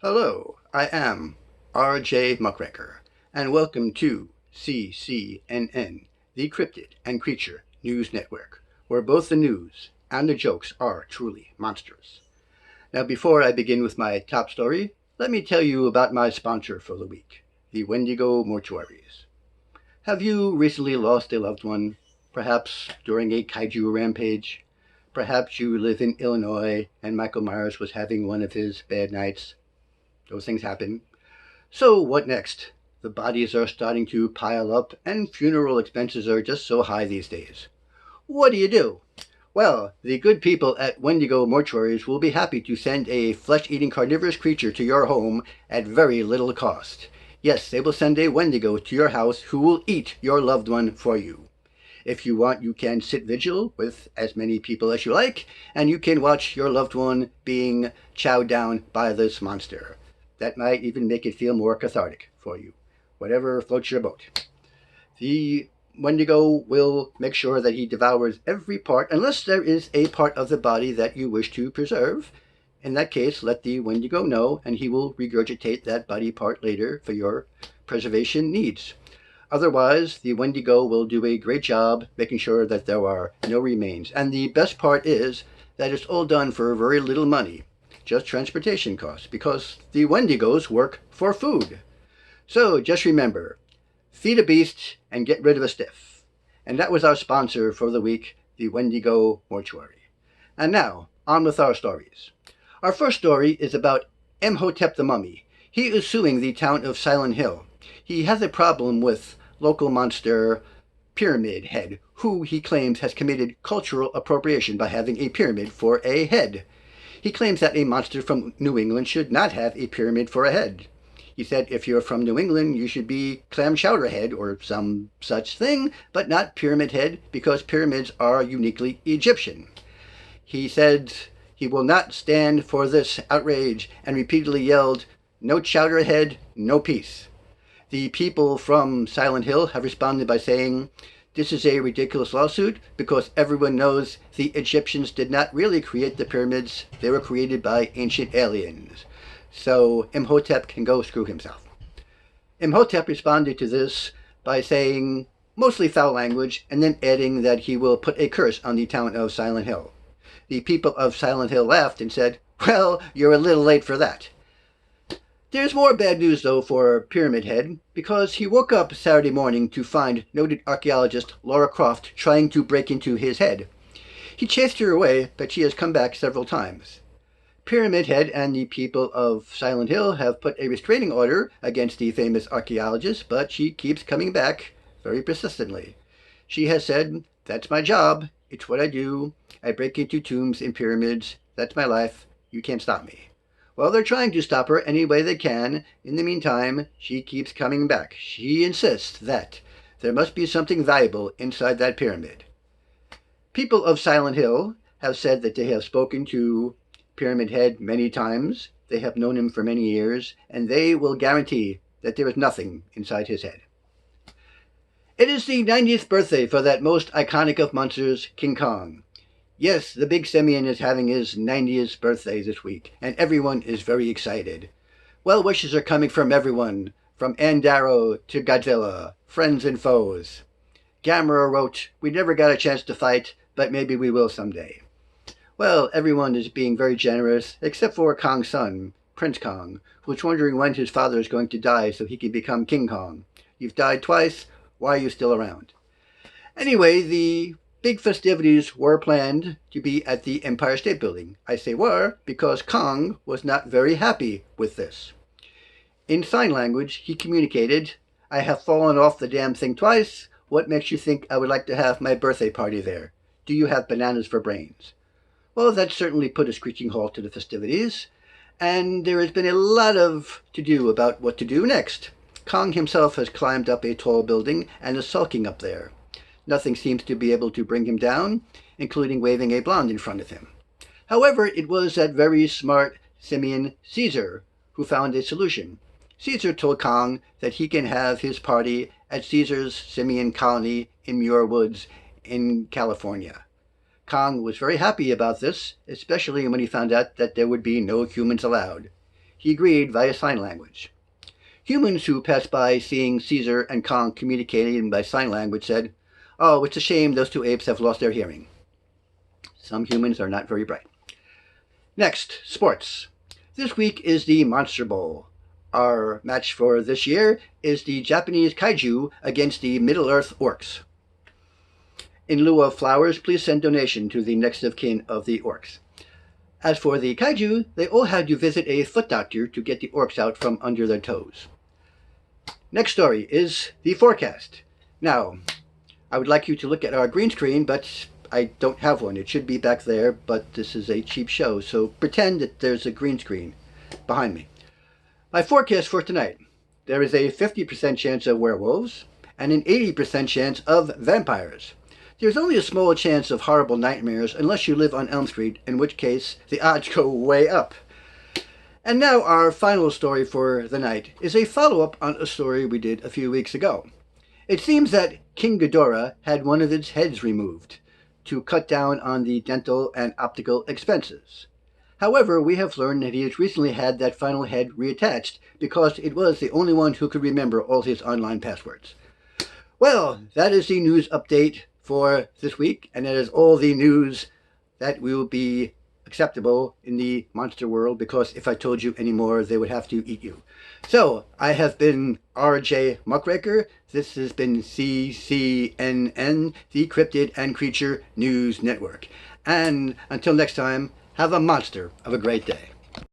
Hello, I am R.J. Muckraker, and welcome to CCNN, the Cryptid and Creature News Network, where both the news and the jokes are truly monstrous. Now, before I begin with my top story, let me tell you about my sponsor for the week, the Wendigo Mortuaries. Have you recently lost a loved one, perhaps during a kaiju rampage? Perhaps you live in Illinois and Michael Myers was having one of his bad nights. Those things happen. So what next? The bodies are starting to pile up, and funeral expenses are just so high these days. What do you do? Well, the good people at Wendigo Mortuaries will be happy to send a flesh-eating carnivorous creature to your home at very little cost. Yes, they will send a Wendigo to your house who will eat your loved one for you. If you want, you can sit vigil with as many people as you like, and you can watch your loved one being chowed down by this monster. That might even make it feel more cathartic for you. Whatever floats your boat. The Wendigo will make sure that he devours every part, unless there is a part of the body that you wish to preserve. In that case, let the Wendigo know, and he will regurgitate that body part later for your preservation needs. Otherwise, the Wendigo will do a great job making sure that there are no remains. And the best part is that it's all done for very little money. Just transportation costs, because the Wendigos work for food. So just remember, feed a beast and get rid of a stiff. And that was our sponsor for the week, the Wendigo Mortuary. And now, on with our stories. Our first story is about Imhotep the Mummy. He is suing the town of Silent Hill. He has a problem with local monster Pyramid Head, who he claims has committed cultural appropriation by having a pyramid for a head. He claims that a monster from New England should not have a pyramid for a head. He said if you're from New England, you should be clam chowder head or some such thing, but not pyramid head, because pyramids are uniquely Egyptian. He said he will not stand for this outrage and repeatedly yelled, "No chowder head, no peace." The people from Silent Hill have responded by saying, "This is a ridiculous lawsuit because everyone knows the Egyptians did not really create the pyramids. They were created by ancient aliens. So Imhotep can go screw himself." Imhotep responded to this by saying mostly foul language and then adding that he will put a curse on the town of Silent Hill. The people of Silent Hill laughed and said, "Well, you're a little late for that." There's more bad news, though, for Pyramid Head, because he woke up Saturday morning to find noted archaeologist Laura Croft trying to break into his head. He chased her away, but she has come back several times. Pyramid Head and the people of Silent Hill have put a restraining order against the famous archaeologist, but she keeps coming back very persistently. She has said, "That's my job. It's what I do. I break into tombs and pyramids. That's my life. You can't stop me." Well, they're trying to stop her any way they can. In the meantime, she keeps coming back. She insists that there must be something valuable inside that pyramid. People of Silent Hill have said that they have spoken to Pyramid Head many times. They have known him for many years, and they will guarantee that there is nothing inside his head. It is the 90th birthday for that most iconic of monsters, King Kong. Yes, the big simian is having his 90th birthday this week, and everyone is very excited. Well wishes are coming from everyone, from Ann Darrow to Godzilla, friends and foes. Gamera wrote, "We never got a chance to fight, but maybe we will someday." Well, everyone is being very generous, except for Kong's son, Prince Kong, who's wondering when his father is going to die so he can become King Kong. You've died twice, why are you still around? Anyway, the big festivities were planned to be at the Empire State Building. I say were because Kong was not very happy with this. In sign language, he communicated, "I have fallen off the damn thing twice. What makes you think I would like to have my birthday party there? Do you have bananas for brains?" Well, that certainly put a screeching halt to the festivities, and there has been a lot of to-do about what to do next. Kong himself has climbed up a tall building and is sulking up there. Nothing seems to be able to bring him down, including waving a blonde in front of him. However, it was that very smart simian Caesar who found a solution. Caesar told Kong that he can have his party at Caesar's simian colony in Muir Woods in California. Kong was very happy about this, especially when he found out that there would be no humans allowed. He agreed via sign language. Humans who passed by seeing Caesar and Kong communicating by sign language said, "Oh, it's a shame those two apes have lost their hearing." Some humans are not very bright. Next, sports. This week is the Monster Bowl. Our match for this year is the Japanese kaiju against the Middle-earth orcs. In lieu of flowers, please send donation to the next of kin of the orcs. As for the kaiju, they all had to visit a foot doctor to get the orcs out from under their toes. Next story is the forecast. Now, I would like you to look at our green screen, but I don't have one. It should be back there, but this is a cheap show, so pretend that there's a green screen behind me. My forecast for tonight. There is a 50% chance of werewolves and an 80% chance of vampires. There's only a small chance of horrible nightmares unless you live on Elm Street, in which case the odds go way up. And now our final story for the night is a follow-up on a story we did a few weeks ago. It seems that King Ghidorah had one of its heads removed to cut down on the dental and optical expenses. However, we have learned that he has recently had that final head reattached because it was the only one who could remember all his online passwords. Well, that is the news update for this week, and that is all the news that will be acceptable in the monster world, because if I told you any more, they would have to eat you. So, I have been R.J. Muckraker. This has been CCNN, the Cryptid and Creature News Network. And until next time, have a monster of a great day.